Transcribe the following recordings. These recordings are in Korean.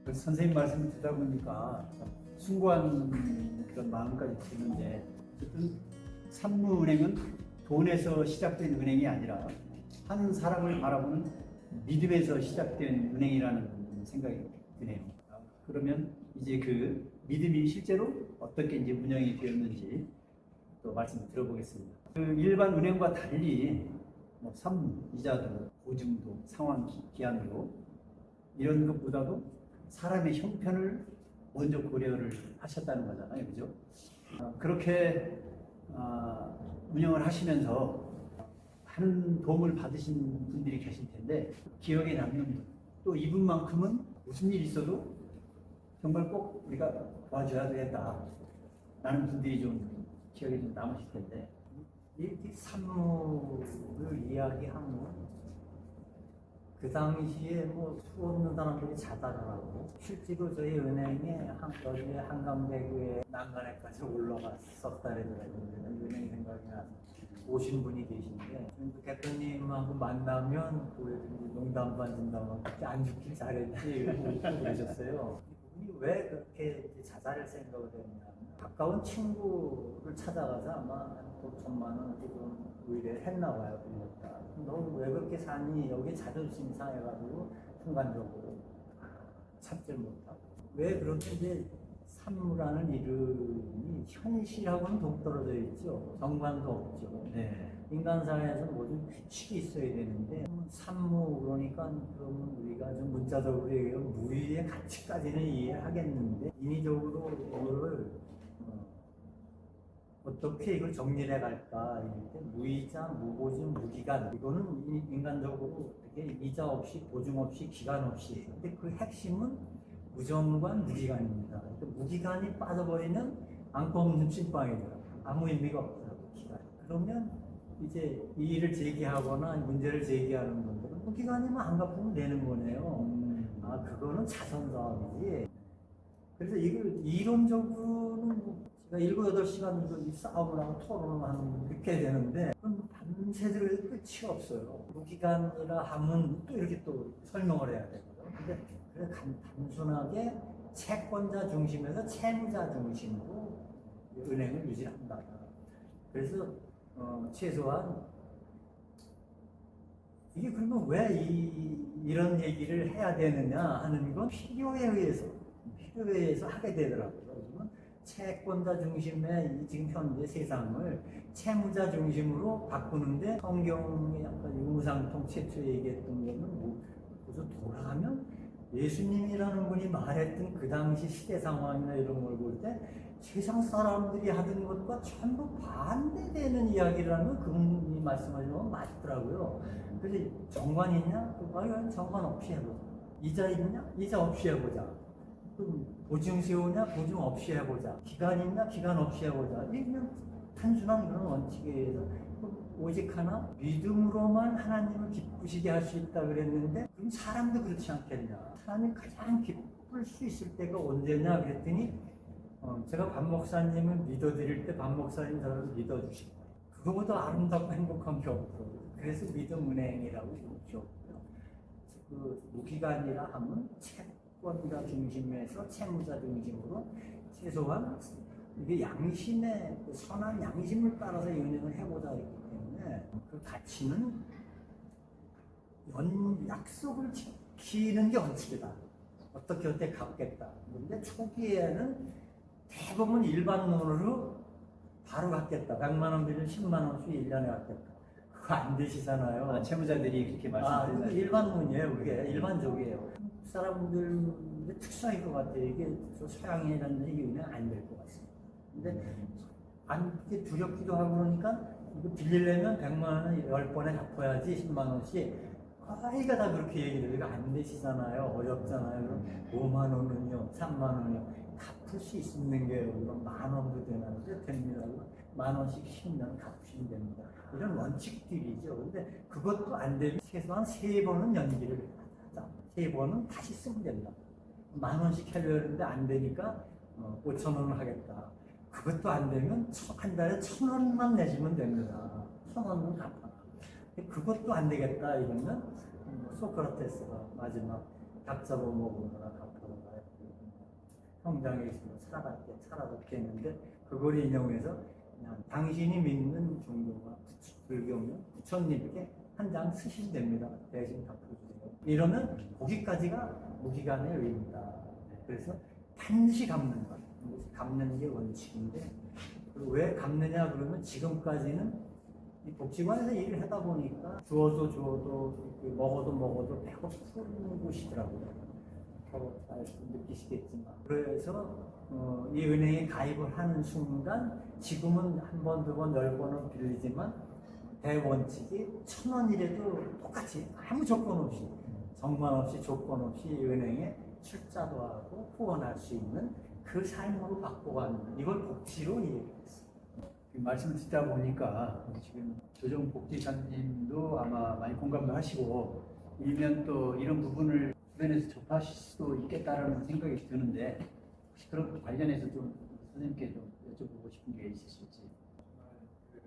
그 선생님 말씀을 듣다 보니까 참 숭고한 그런 마음까지 드는데, 어쨌든 산무은행은 돈에서 시작된 은행이 아니라 한 사람을 바라보는 믿음에서 시작된 은행이라는 생각이 드네요. 그러면 이제 그 믿음이 실제로 어떻게 이제 운영이 되었는지 또 말씀 들어보겠습니다. 그 일반 은행과 달리 뭐 산무, 이자도, 보증도, 상환 기한도 이런 것보다도 사람의 형편을 먼저 고려를 하셨다는 거잖아요, 그죠? 그렇게 운영을 하시면서 많은 도움을 받으신 분들이 계실 텐데 기억에 남는 분, 또 이분만큼은 무슨 일이 있어도 정말 꼭 우리가 도와줘야 되겠다 라는 분들이 좀 기억에 좀 남으실 텐데, 이 산무를 이야기하면 그 당시에 뭐 수없는 사람들이 자살을 하고, 실제로 저희 은행에 여기에 한강대교에 난간에까지 올라갔었다 그러더라고요. 은행 생각이 나서 오신 분이 계신데, 대표님하고 만나면 그 농담 반 진담 안 죽길 잘했지 이러고 그러셨어요. 이분이 왜 그렇게 자살을 생각을 했냐면, 가까운 친구를 찾아가서 아마 또 1,000만 원 지금 의뢰했나 봐요. 그러니까 너 왜 그렇게 사니? 여기 자존심 상해가지고 순간적으로 참질 못하고. 왜 그렇게 이제 산무라는 이름이 현실하고는 동떨어져 있죠. 정관도 없죠. 네. 인간사회에서 모든 규칙이 있어야 되는데, 산무 그러니까 그러면 우리가 좀 문자적으로 얘기하면 무의의 가치까지는 이해하겠는데, 인위적으로 이거를 어떻게 이걸 정리를 해갈까? 이렇게 무이자, 무보증, 무기간, 이거는 인간적으로 어떻게 이자 없이, 보증 없이, 기간 없이. 근데 그 핵심은 무정관, 무기간입니다. 그러니까 무기간이 빠져버리면 안고 없는 찐빵이더라고요. 아무 의미가 없더라고요, 기간. 그러면 이제 이의를 제기하거나 문제를 제기하는 분들은 무기간이면 안 갚으면 되는 거네요. 아, 그거는 자선 사업이지. 그래서 이걸 이론적으로는 제가 7, 8시간 싸움을 하고 토론을 하는 그렇게 되는데, 그럼 밤새도록 끝이 없어요. 무기간이라 하면 또 이렇게 또 설명을 해야 되거든요. 근데 그래 단순하게 채권자 중심에서 채무자 중심으로 은행을 유지한다. 그래서 최소한 이게 그러면 왜 이런 얘기를 해야 되느냐 하는 건 필요에 의해서 하게 되더라고요. 그러면 채권자 중심의 지금 현재 세상을 채무자 중심으로 바꾸는데, 성경이 약간 유무상통 최초 얘기했던 거는 그래서 돌아가면 예수님이라는 분이 말했던 그 당시 시대 상황이나 이런 걸 볼 때 세상 사람들이 하던 것과 전부 반대되는 이야기라는 그분이 말씀하신 건 맞더라고요. 그래서 정관 있냐? 아니, 정관 없이 해보자. 이자 있냐? 이자 없이 해보자. 보증 세우냐? 보증 없이 해보자. 기간 있냐? 기간 없이 해보자. 이게 그냥 단순한 그런 원칙에 의해서 오직 하나 믿음으로만 하나님을 기쁘시게 할 수 있다 그랬는데, 그럼 사람도 그렇지 않겠냐? 사람이 가장 기쁠 수 있을 때가 언제냐 그랬더니, 제가 박 목사님을 믿어드릴 때 박 목사님 저를 믿어주신 거예요. 그거보다 아름답고 행복한 게 없더라고요. 그래서 믿음은행이라고 지었고요. 그 무기간이라 하면 채권자 중심에서 채무자 중심으로 최소한 이게 양심의 선한 양심을 따라서 은행을 해보자 했기 때문에, 그 가치는 약속을 지키는 게 원칙이다. 어떻게 갚겠다. 그런데 초기에는 대부분 일반론으로 바로 갚겠다. 100만 원 빌리면 10만 원씩 1년에 갚겠다. 그거 안 되시잖아요. 채무자들이 그렇게 말씀드리는 일반론이에요. 그게 일반적이에요. 한국 사람들의 특성일 것 같아요. 이게 서양이라는 얘기는 안 될 것 같습니다. 근데 이게 두렵기도 하고 그러니까 이거 빌리려면 100만 원을 10번에 갚아야지 10만 원씩. 아이가 다 그렇게 얘기해요. 이거 안 되시잖아요. 어렵잖아요. 그럼 5만 원은요, 3만 원이요. 갚을 수 있는 게 그럼 10,000원도 되나요? 됩니다. 10,000원씩 10년 갚으시면 됩니다. 이런 원칙들이죠. 근데 그것도 안 되면 최소한 3번은 연기를 하자. 3번은 다시 쓰면 된다. 10,000원씩 하려고 했는데 안 되니까 5,000원을 하겠다. 그것도 안 되면 한 달에 1,000원만 내시면 됩니다. 1,000원은 갚아. 그것도 안 되겠다 이러면 소크라테스가 마지막 닭 잡아먹으느라 갚아라 성장에 있으면 살아갔게 했는데 그걸 인용해서 그냥 당신이 믿는 종교가 불교면 부처님께 한 장 쓰시면 됩니다. 대신 갚아주세요. 이러면 거기까지가 무기간의 의입니다. 그래서 반드시 갚는 것. 갚는 게 원칙인데 왜 갚느냐 그러면 지금까지는 이 복지관에서 일을 하다 보니까 주어도 먹어도 배고픈 곳이더라고요. 잘 느끼시겠지만 그래서 이 은행에 가입을 하는 순간 지금은 한 번, 두 번, 10번은 빌리지만 대원칙이 1,000원이라도 똑같이 아무 조건 없이 정관 없이 조건 없이 은행에 출자도 하고 후원할 수 있는 그 삶으로 바꿔가는 이걸 복지로 이해했어요. 말씀을 듣다 보니까 지금 조정복지사님도 아마 많이 공감도 하시고 일면 또 이런 부분을 주변에서 접하실 수도 있겠다라는 생각이 드는데 혹시 그런 관련해서 좀 선생님께 좀 여쭤보고 싶은 게 있으실지. 그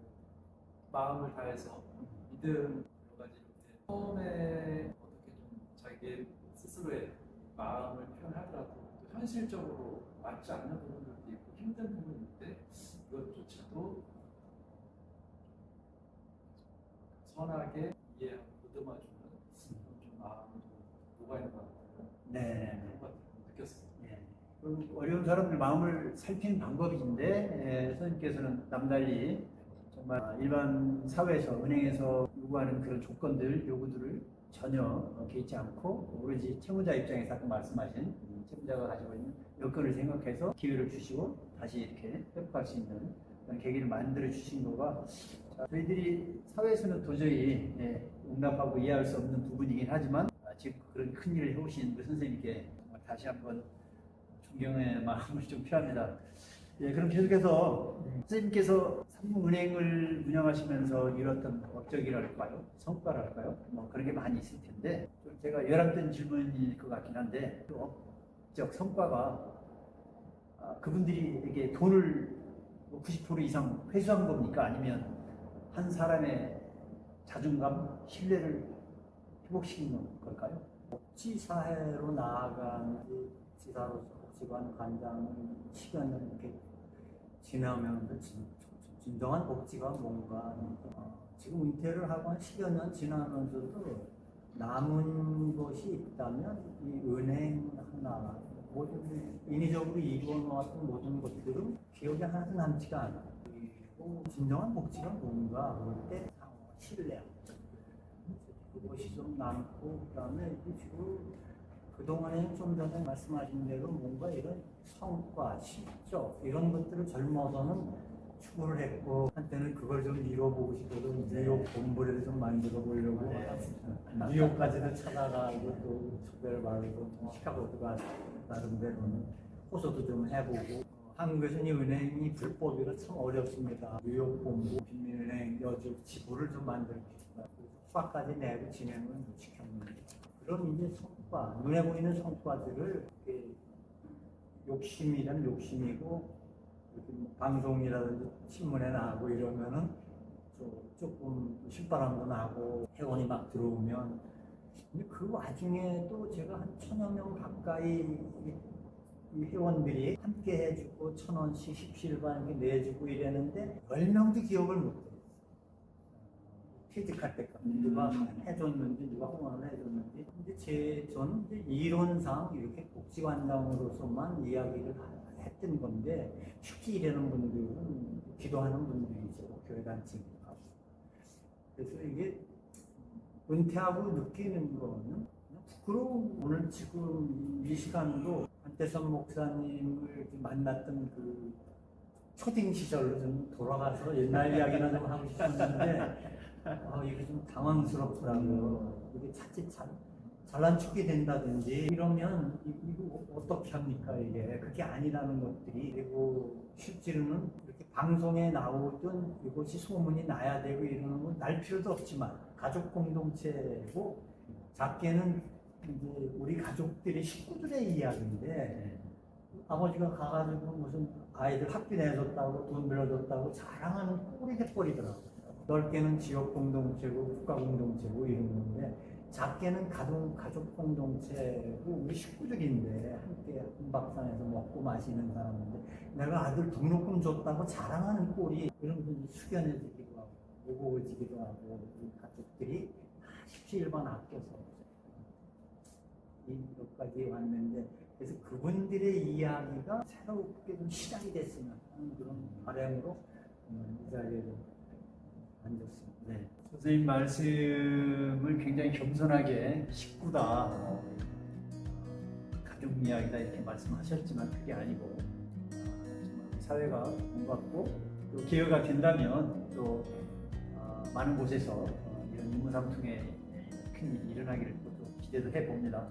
마음을 다해서 믿음 여러 가지 처음에 어떻게 좀 자기 스스로의 마음을 표현하더라도 또 현실적으로 맞지 않는 부분들도 있고 힘든 부분인데 이것조차도 선하게 이해하고 보듬어주는 좀 마음이 좀 녹아있는 것 같아요. 네. 그런 것 같아요. 느꼈습니다. 예. 그 어려운 사람들 마음을 살피는 방법인데 선생님께서는 남달리 정말 일반 사회에서 은행에서 요구하는 그런 조건들, 요구들을 전혀 개의치 않고 오로지 채무자 입장에서 아까 말씀하신 채무자가 가지고 있는 여건을 생각해서 기회를 주시고 다시 이렇게 회복할 수 있는 그런 계기를 만들어 주신 거가 저희들이 사회에서는 도저히 용납하고 이해할 수 없는 부분이긴 하지만 지금 그런 큰 일을 해오신 그 선생님께 정말 다시 한번 존경의 마음을 좀 표합니다. 예, 그럼 계속해서 선생님께서 삼성은행을 운영하시면서 이뤘던 업적이랄까요? 성과랄까요? 뭐 그런 게 많이 있을 텐데 좀 제가 열악된 질문일 것 같긴 한데 그 업적 성과가 그분들이 돈을 90% 이상 회수한 겁니까? 아니면 한 사람의 자존감, 신뢰를 회복시키는 걸까요? 복지사회로 나아간 지사로서 복지관 관장을 10여 년 이렇게 지나면 진정한 복지가 뭔가 지금 은퇴를 하고 한 10여 년 지나면서도 남은 것이 있다면 이 은행 하나 모든 인위적으로 이루어놓았던 모든 것들은 기억에 하나도 남지가 않아. 그리고 진정한 복지가 뭔가 그럴 때 신뢰 그것이 좀 남고 그다음에 지금 그동안에는 좀 전에 말씀하신 대로 뭔가 이런 성과, 실적 이런 것들을 젊어서는 추구를 했고 한때는 그걸 좀 이뤄보고 싶어서 뉴욕 본부를 좀 만들어 보려고 뉴욕까지도 찾아가고 또 특별 말고 시카고도 가서 나름대로는 호소도 좀 해보고 한국에서는 이 은행이 불법이라 참 어렵습니다. 뉴욕 본부, 빈민은행, 여주 지부를 좀 만들고 싶다. 수학까지 내고 진행을 시켰는데 그런 이제 성과, 눈에 보이는 성과들을 욕심이란 욕심이고 이렇게 뭐 방송이라든지 신문에 나가고 이러면은 조금 신바람도 나고 회원이 막 들어오면 근데 그 와중에도 제가 한 1,000여 명 가까이 이 회원들이 함께 해주고 1,000원씩 십시일반 내주고 이랬는데 10명도 기억을 못해요. 퇴직할 때까지 누가 해줬는지 누가 후원을 해줬는지 근데 저는 이제 이론상 이렇게 복지관장으로서만 이야기를 했던 건데 쉽게 일하는 분들은 기도하는 분들이죠. 교회단체가. 그래서 이게 은퇴하고 느끼는 거는 부끄러운 오늘 지금 이 시간도 한태선 목사님을 만났던 그 초딩 시절로 좀 돌아가서 옛날 이야기나 좀 하고 싶었는데 이게 좀 당황스럽더라고요. 이게 자칫 잘난 척이 된다든지 이러면 이거 어떻게 합니까 이게 그게 아니라는 것들이 그리고 실제로는 이렇게 방송에 나오던 이것이 소문이 나야 되고 이러는 건 날 필요도 없지만 가족 공동체고 작게는 이제 우리 가족들이 식구들의 이야기인데 아버지가 가가지고 무슨 아이들 학비 내줬다고 돈 빌려줬다고 자랑하는 꼴이 돼버리더라고요. 넓게는 지역 공동체고 국가 공동체고 이런 건데 작게는 가족 공동체고 우리 식구들인데 함께 한밥상에서 먹고 마시는 사람인데 내가 아들 등록금 줬다고 자랑하는 꼴이 이런 분이 숙연해지기도 하고 무거워지기도 하고 우리 가족들이 십시일반 아껴서 여기까지 왔는데 그래서 그분들의 이야기가 새롭게 좀 시작이 됐으면 하는 그런 바람으로 이 자리에 좀 앉았습니다. 네. 선생님 말씀을 굉장히 겸손하게 식구다, 가족 이야기다 이렇게 말씀하셨지만 그게 아니고 정말 사회가 공부받고 또 기회가 된다면 또 많은 곳에서 이런 유무상통의 큰 일이 일어나기를 또 기대도 해봅니다.